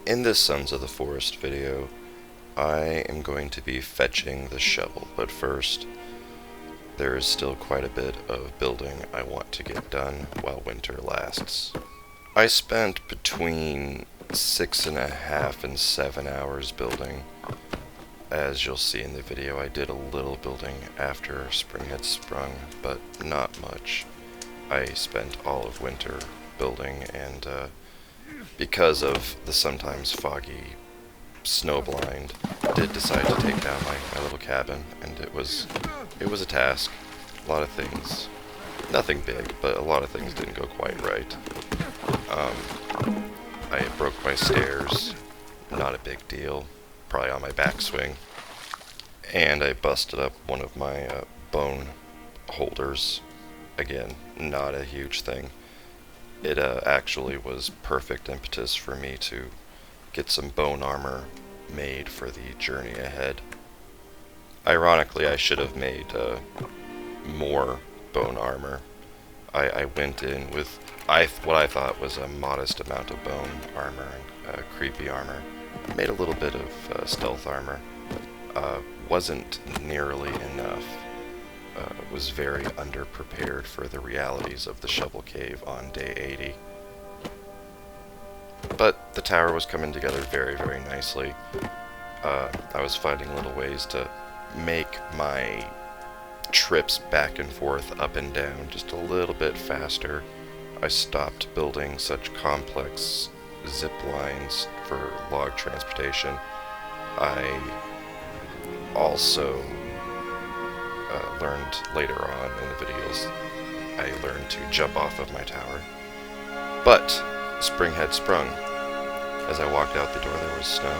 In this Sons of the Forest video, I am going to be fetching the shovel, but first, there is still quite a bit of building I want to get done while winter lasts. I spent between 6.5 and 7 hours building. As you'll see in the video, I did a little building after spring had sprung, but not much. I spent all of winter building, and because of the sometimes foggy snow blind, did decide to take down my little cabin, and it was a task. A lot of things, nothing big, but a lot of things didn't go quite right. I broke my stairs, not a big deal, probably on my backswing, and I busted up one of my bone holders. Again, not a huge thing. It actually was perfect impetus for me to get some bone armor made for the journey ahead. Ironically, I should have made more bone armor. I went in with what I thought was a modest amount of bone armor and creepy armor. I made a little bit of stealth armor. Wasn't nearly enough. Was very underprepared for the realities of the shovel cave on day 80. But the tower was coming together very, very nicely. I was finding little ways to make my trips back and forth, up and down, just a little bit faster. I stopped building such complex zip lines for log transportation. I also learned later on in the videos, I learned to jump off of my tower. But spring had sprung. As I walked out the door, there was snow,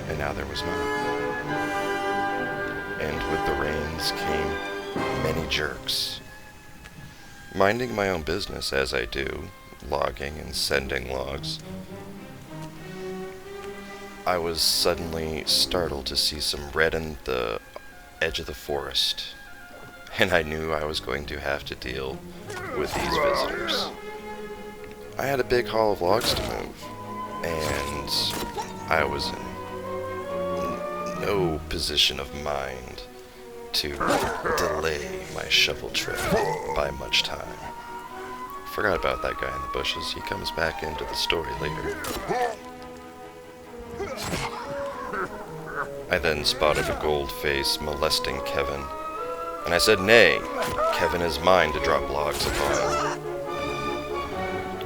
and now there was none. And with the rains came many jerks. Minding my own business as I do, logging and sending logs, I was suddenly startled to see some red in the edge of the forest, and I knew I was going to have to deal with these visitors. I had a big haul of logs to move, and I was in no position of mind to delay my shovel trip by much time. Forgot about that guy in the bushes. He comes back into the story later. I then spotted a gold face molesting Kevin, and I said, "Nay, Kevin is mine to drop logs upon."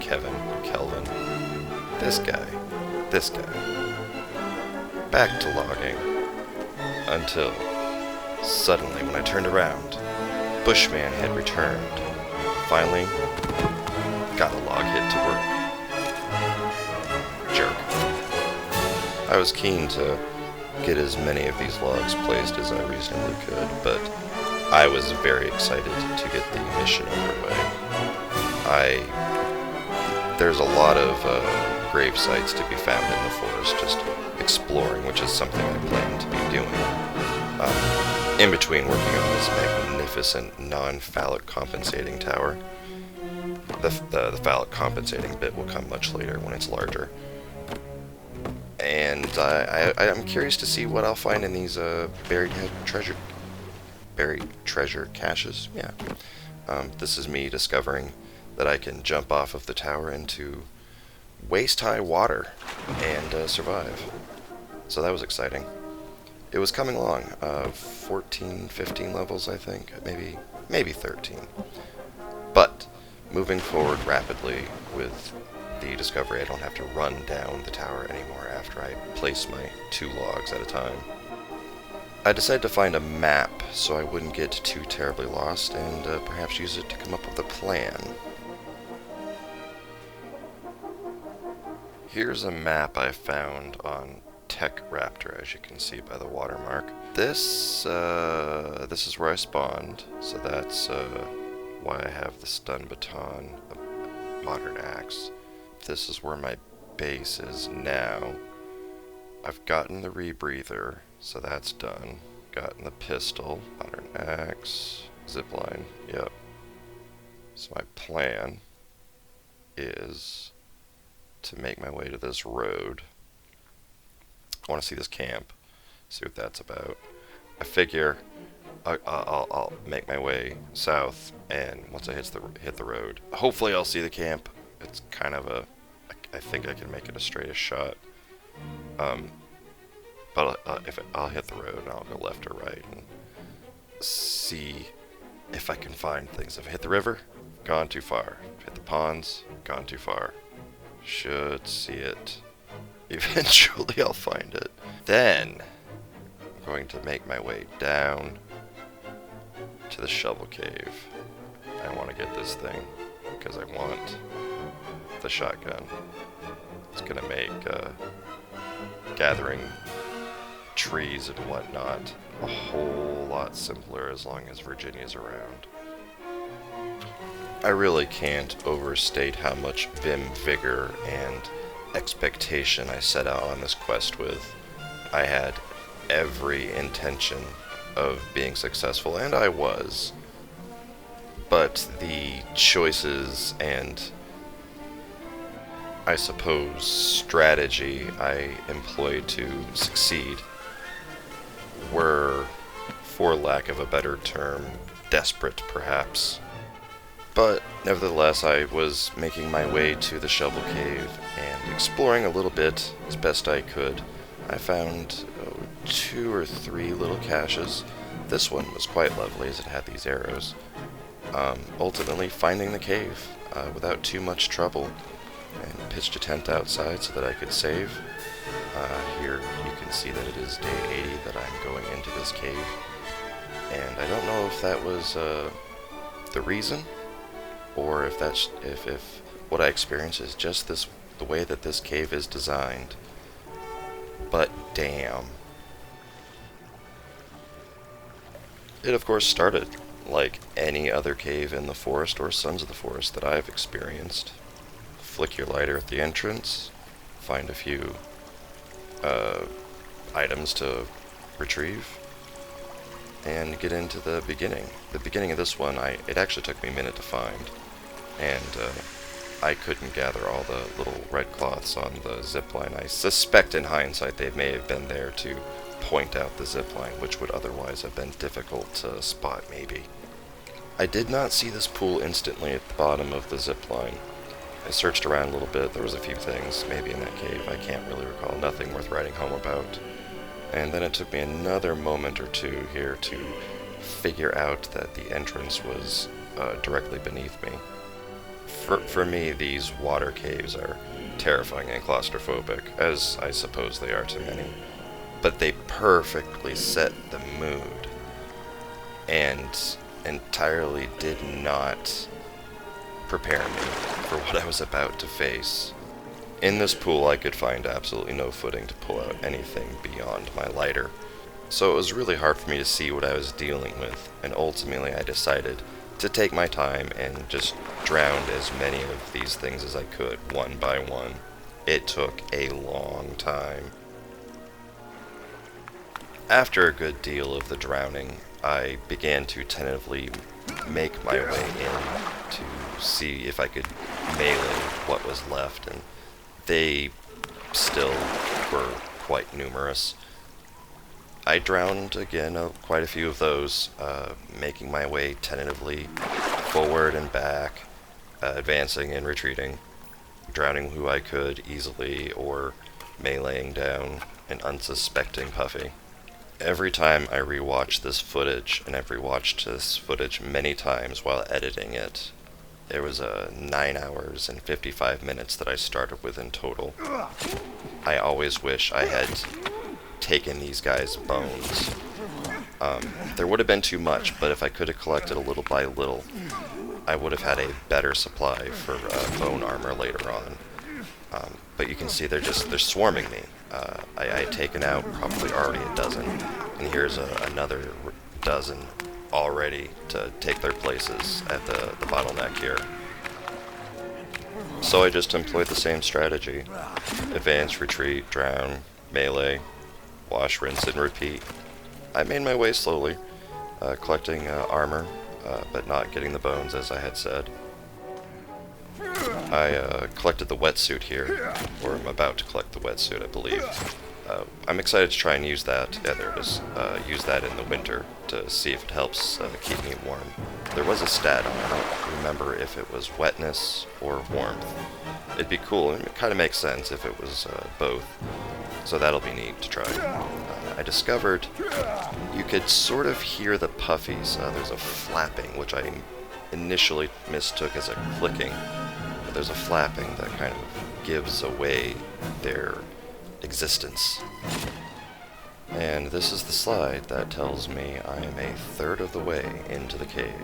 Kelvin, this guy. Back to logging, until suddenly when I turned around, Bushman had returned. Finally, got a log hit to work. Jerk. I was keen to get as many of these logs placed as I reasonably could, but I was very excited to get the mission underway. There's a lot of grave sites to be found in the forest, just exploring, which is something I plan to be doing. In between working on this magnificent non-phallic compensating tower. The phallic compensating bit will come much later when it's larger. And I'm curious to see what I'll find in these buried treasure caches. Yeah. This is me discovering that I can jump off of the tower into waist-high water and survive. So that was exciting. It was coming along, 14, 15 levels, I think, maybe 13. But moving forward rapidly with the discovery I don't have to run down the tower anymore after I place my 2 logs at a time. I decided to find a map so I wouldn't get too terribly lost, and perhaps use it to come up with a plan. Here's a map I found on Tech Raptor, as you can see by the watermark. This is where I spawned, so that's why I have the stun baton, a modern axe. This is where my base is now. I've gotten the rebreather, so that's done. Gotten the pistol, modern axe, zipline, yep. So my plan is to make my way to this road. I want to see this camp, see what that's about. I figure I'll make my way south, and once I hit the road, hopefully I'll see the camp. It's kind of I think I can make it a straightish shot. But if I'll hit the road, and I'll go left or right and see if I can find things. If I hit the river, gone too far. If I hit the ponds, gone too far. Should see it. Eventually I'll find it. Then I'm going to make my way down to the shovel cave. I want to get this thing because I want the shotgun. It's gonna make gathering trees and whatnot a whole lot simpler as long as Virginia's around. I really can't overstate how much vim, vigor, and expectation I set out on this quest with. I had every intention of being successful, and I was. But the choices and, I suppose, strategy I employed to succeed were, for lack of a better term, desperate perhaps. But nevertheless, I was making my way to the shovel cave and exploring a little bit as best I could. I found 2 or 3 little caches. This one was quite lovely as it had these arrows. Ultimately finding the cave without too much trouble, and pitched a tent outside so that I could save. Here you can see that it is day 80 that I'm going into this cave, and I don't know if that was the reason, or if that's if what I experienced is just the way that this cave is designed. But damn. It of course started like any other cave in the forest or Sons of the Forest that I've experienced. Flick your lighter at the entrance, find a few items to retrieve, and get into the beginning. The beginning of this one, it actually took me a minute to find, and I couldn't gather all the little red cloths on the zipline. I suspect in hindsight they may have been there to point out the zipline, which would otherwise have been difficult to spot maybe. I did not see this pool instantly at the bottom of the zipline. I searched around a little bit. There was a few things maybe in that cave. I can't really recall. Nothing worth writing home about. And then it took me another moment or two here to figure out that the entrance was directly beneath me. For me, these water caves are terrifying and claustrophobic, as I suppose they are to many. But they perfectly set the mood, and entirely did not prepare me for what I was about to face. In this pool, I could find absolutely no footing to pull out anything beyond my lighter, so it was really hard for me to see what I was dealing with, and ultimately I decided to take my time and just drown as many of these things as I could, one by one. It took a long time. After a good deal of the drowning, I began to tentatively make my way in to see if I could melee what was left, and they still were quite numerous. I drowned again quite a few of those, making my way tentatively forward and back, advancing and retreating, drowning who I could easily, or meleeing down an unsuspecting puffy. Every time I rewatched this footage, and I've rewatched this footage many times while editing it, there was 9 hours and 55 minutes that I started with in total. I always wish I had taken these guys' bones. There would have been too much, but if I could have collected a little by little, I would have had a better supply for bone armor later on. But you can see they're swarming me. I had taken out probably already a dozen, and here's another dozen already to take their places at the bottleneck here. So I just employed the same strategy. Advance, retreat, drown, melee, wash, rinse, and repeat. I made my way slowly, collecting armor, but not getting the bones as I had said. I collected the wetsuit here, or I'm about to collect the wetsuit, I believe. I'm excited to try and use that. Yeah, there it is. Use that in the winter to see if it helps keep me warm. There was a stat on it. I don't remember if it was wetness or warmth. It'd be cool, and it kind of makes sense if it was both. So that'll be neat to try. I discovered you could sort of hear the puffies. There's a flapping, which I initially mistook as a clicking. But there's a flapping that kind of gives away their existence. And this is the slide that tells me I am a third of the way into the cave.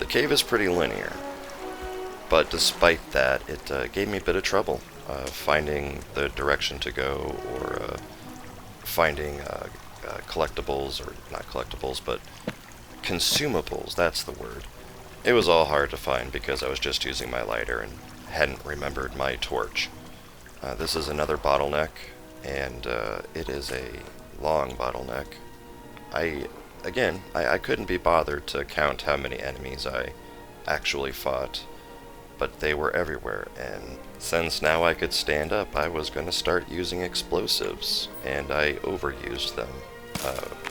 The cave is pretty linear, but despite that, it gave me a bit of trouble finding the direction to go, or finding collectibles, or not collectibles, but consumables, that's the word. It was all hard to find because I was just using my lighter and hadn't remembered my torch. This is another bottleneck, and it is a long bottleneck. I couldn't be bothered to count how many enemies I actually fought, but they were everywhere, and since now I could stand up, I was going to start using explosives, and I overused them.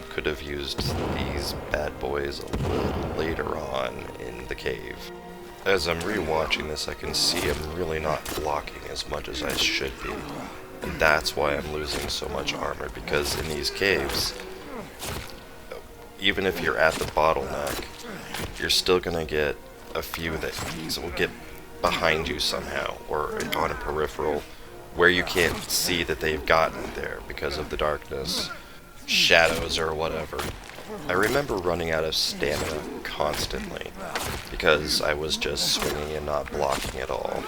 Could have used these bad boys a little later on in the cave. As I'm rewatching this, I can see I'm really not blocking as much as I should be, and that's why I'm losing so much armor, because in these caves, even if you're at the bottleneck, you're still gonna get a few that will get behind you somehow, or on a peripheral, where you can't see that they've gotten there because of the darkness, shadows, or whatever. I remember running out of stamina constantly, because I was just swinging and not blocking at all.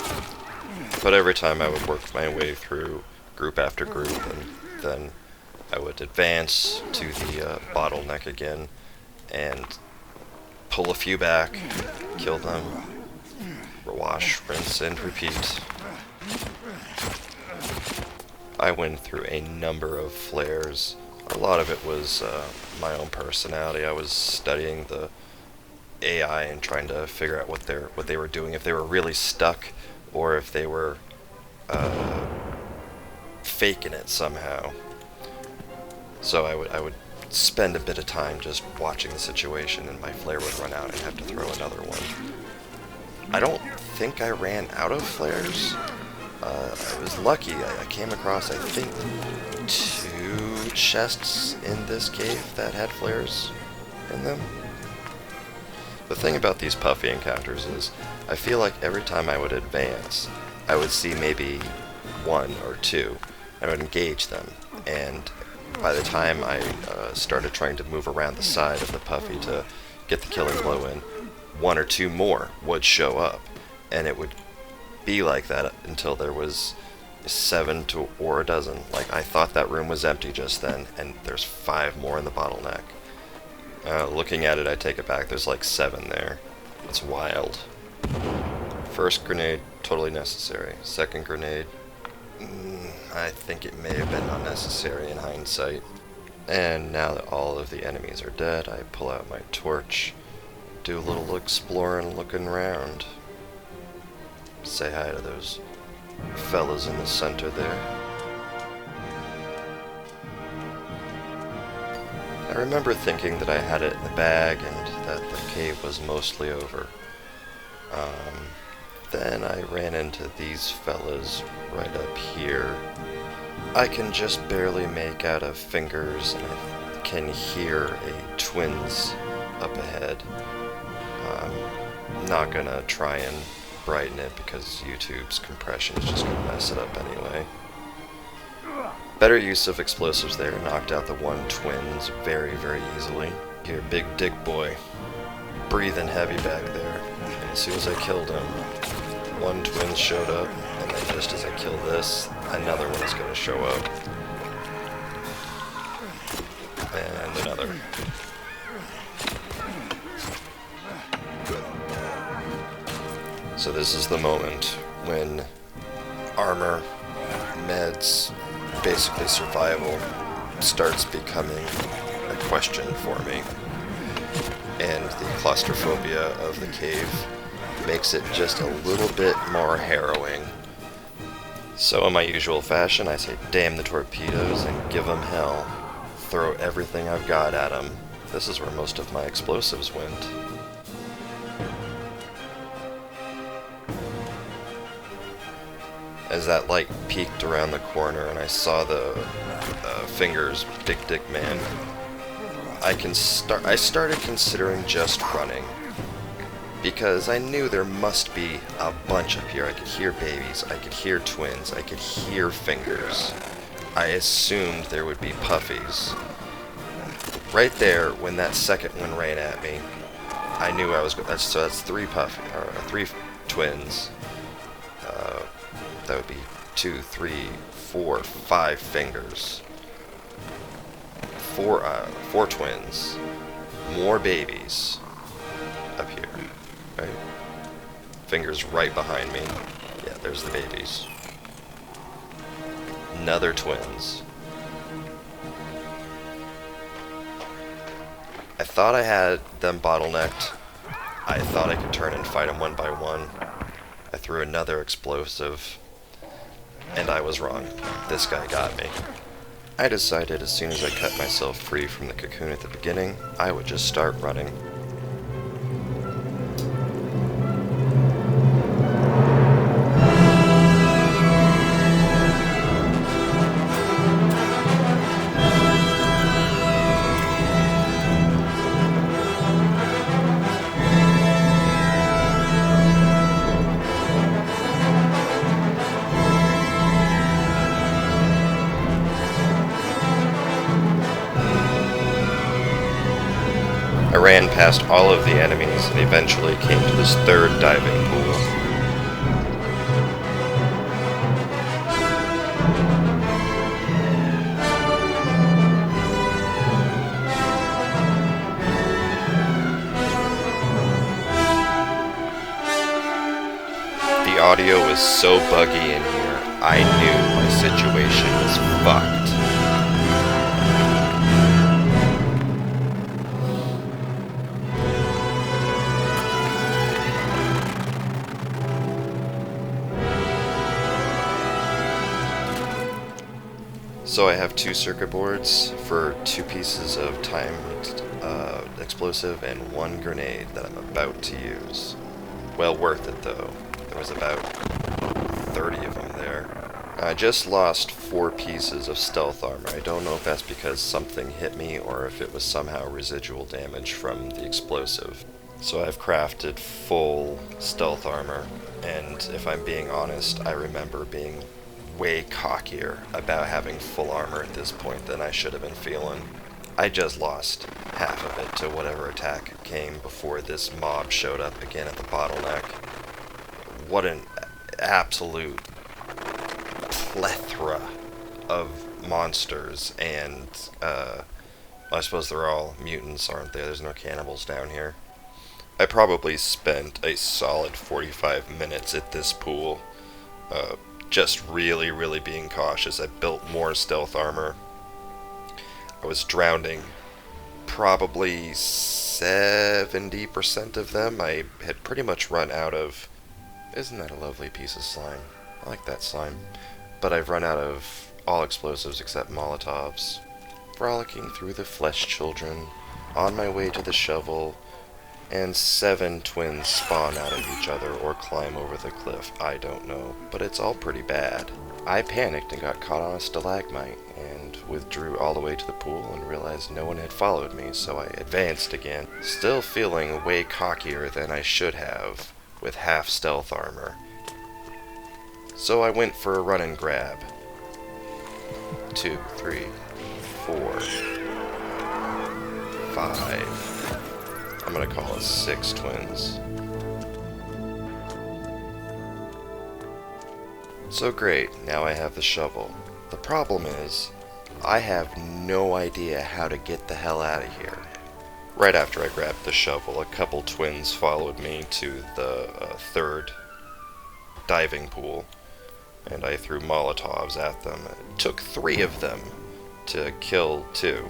But every time I would work my way through group after group, and then I would advance to the bottleneck again, and pull a few back, kill them, wash, rinse, and repeat. I went through a number of flares. A lot of it was my own personality. I was studying the AI and trying to figure out what they were doing, if they were really stuck, or if they were faking it somehow. So I would spend a bit of time just watching the situation, and my flare would run out and I'd have to throw another one. I don't think I ran out of flares. I was lucky. I came across, I think, 2 chests in this cave that had flares in them. The thing about these puffy encounters is, I feel like every time I would advance, I would see maybe 1 or 2, and I would engage them, and by the time I started trying to move around the side of the puffy to get the killing blow in, 1 or 2 more would show up, and it would be like that until there was 7 or a dozen. Like, I thought that room was empty just then, and there's 5 more in the bottleneck. Looking at it, I take it back. There's like 7 there. It's wild. First grenade, totally necessary. Second grenade, I think it may have been unnecessary in hindsight. And now that all of the enemies are dead, I pull out my torch, do a little exploring, looking around. Say hi to those fellas in the center there. I remember thinking that I had it in the bag and that the cave was mostly over. Then I ran into these fellas right up here. I can just barely make out of fingers, and I can hear a twins up ahead. I'm not gonna try and brighten it because YouTube's compression is just gonna mess it up anyway. Better use of explosives there, knocked out the 1 twins very, very easily. Here, big dick boy, breathing heavy back there. And as soon as I killed him, 1 twin showed up, and then just as I kill this, another one is gonna show up. And another. So this is the moment when armor, meds, basically survival, starts becoming a question for me. And the claustrophobia of the cave makes it just a little bit more harrowing. So in my usual fashion, I say damn the torpedoes and give them hell. Throw everything I've got at them. This is where most of my explosives went. As that light peeked around the corner and I saw the fingers, Big Dick Man, I started considering just running. Because I knew there must be a bunch up here. I could hear babies, I could hear twins, I could hear fingers. I assumed there would be puffies. Right there, when that second one ran at me, I knew I was going. So that's three twins. That would be 2, 3, 4, 5 fingers. Four twins. More babies up here. Right? Fingers right behind me. Yeah, there's the babies. Another twins. I thought I had them bottlenecked. I thought I could turn and fight them one by one. I threw another explosive, and I was wrong. This guy got me. I decided as soon as I cut myself free from the cocoon at the beginning, I would just start running. I ran past all of the enemies and eventually came to this third diving pool. The audio was so buggy in here, I knew my situation was fucked. So I have 2 circuit boards for 2 pieces of timed explosive and 1 grenade that I'm about to use. Well worth it though. There was about 30 of them there. I just lost 4 pieces of stealth armor. I don't know if that's because something hit me or if it was somehow residual damage from the explosive. So I've crafted full stealth armor, and if I'm being honest, I remember being way cockier about having full armor at this point than I should have been feeling. I just lost half of it to whatever attack came before this mob showed up again at the bottleneck. What an absolute plethora of monsters, and I suppose they're all mutants, aren't they? There's no cannibals down here. I probably spent a solid 45 minutes at this pool, just really being cautious. I built more stealth armor. I was drowning probably 70% of them. I had pretty much run out of... Isn't that a lovely piece of slime? I like that slime. But I've run out of all explosives except Molotovs. Frolicking through the flesh children, on my way to the shovel, and 7 twins spawn out of each other or climb over the cliff. I don't know, but it's all pretty bad. I panicked and got caught on a stalagmite, and withdrew all the way to the pool and realized no one had followed me, so I advanced again, still feeling way cockier than I should have with half stealth armor. So I went for a run and grab. 2, 3, 4, 5... I'm gonna call it 6 twins. So great, now I have the shovel. The problem is, I have no idea how to get the hell out of here. Right after I grabbed the shovel, a couple twins followed me to the third diving pool, and I threw Molotovs at them. It took 3 of them to kill too.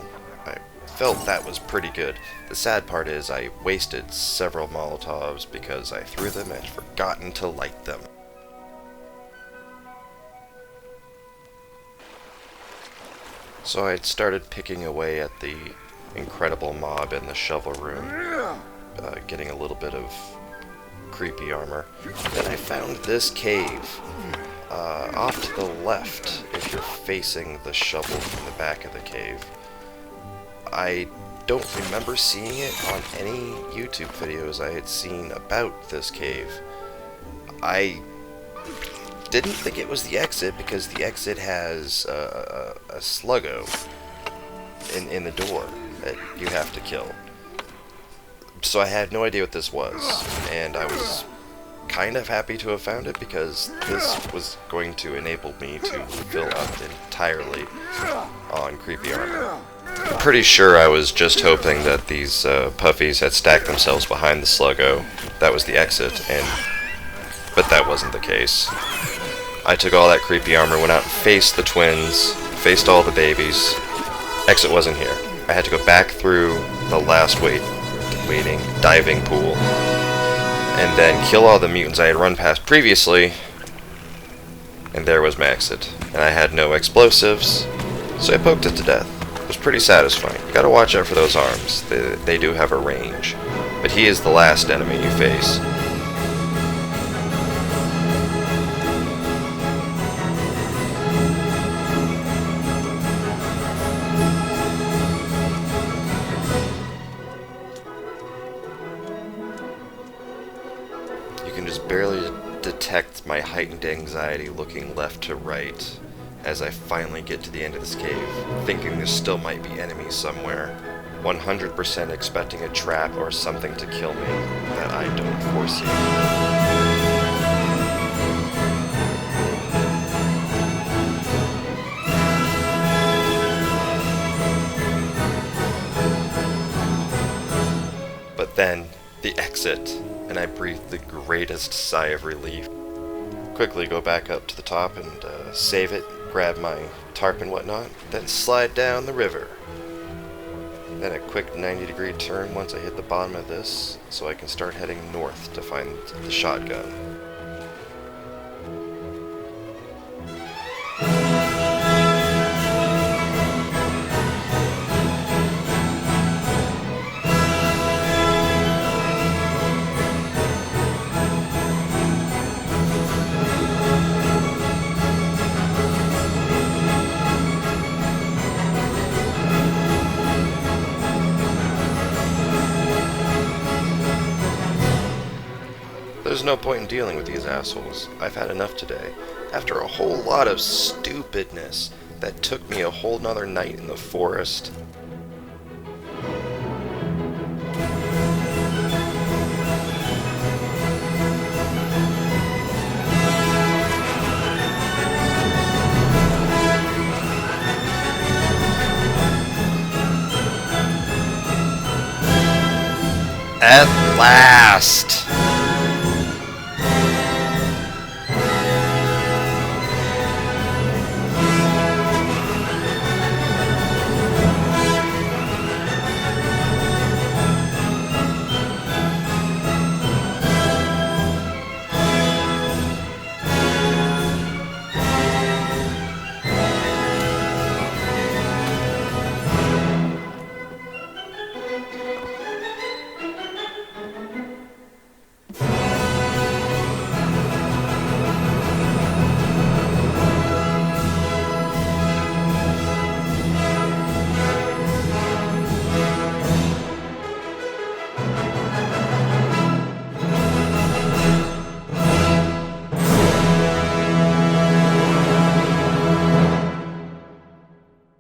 I felt that was pretty good. The sad part is I wasted several Molotovs because I threw them and had forgotten to light them. So I started picking away at the incredible mob in the shovel room, getting a little bit of creepy armor. Then I found this cave, off to the left if you're facing the shovel from the back of the cave. I don't remember seeing it on any YouTube videos I had seen about this cave. I didn't think it was the exit because the exit has a sluggo in the door that you have to kill. So I had no idea what this was, and I was kind of happy to have found it because this was going to enable me to fill up entirely on creepy armor. I'm pretty sure I was just hoping that these puffies had stacked themselves behind the sluggo. That was the exit, but that wasn't the case. I took all that creepy armor, went out and faced the twins, faced all the babies. Exit wasn't here. I had to go back through the last diving pool, and then kill all the mutants I had run past previously, and there was my exit. And I had no explosives, so I poked it to death. It was pretty satisfying. You gotta watch out for those arms. They do have a range. But he is the last enemy you face. You can just barely detect my heightened anxiety looking left to right as I finally get to the end of this cave, thinking there still might be enemies somewhere, 100% expecting a trap or something to kill me that I don't foresee. But then, the exit, and I breathed the greatest sigh of relief. Quickly go back up to the top and save it, grab my tarp and whatnot, then slide down the river. Then a quick 90-degree turn once I hit the bottom of this, so I can start heading north to find the shotgun. There's no point in dealing with these assholes. I've had enough today. After a whole lot of stupidness that took me a whole nother night in the forest. At last!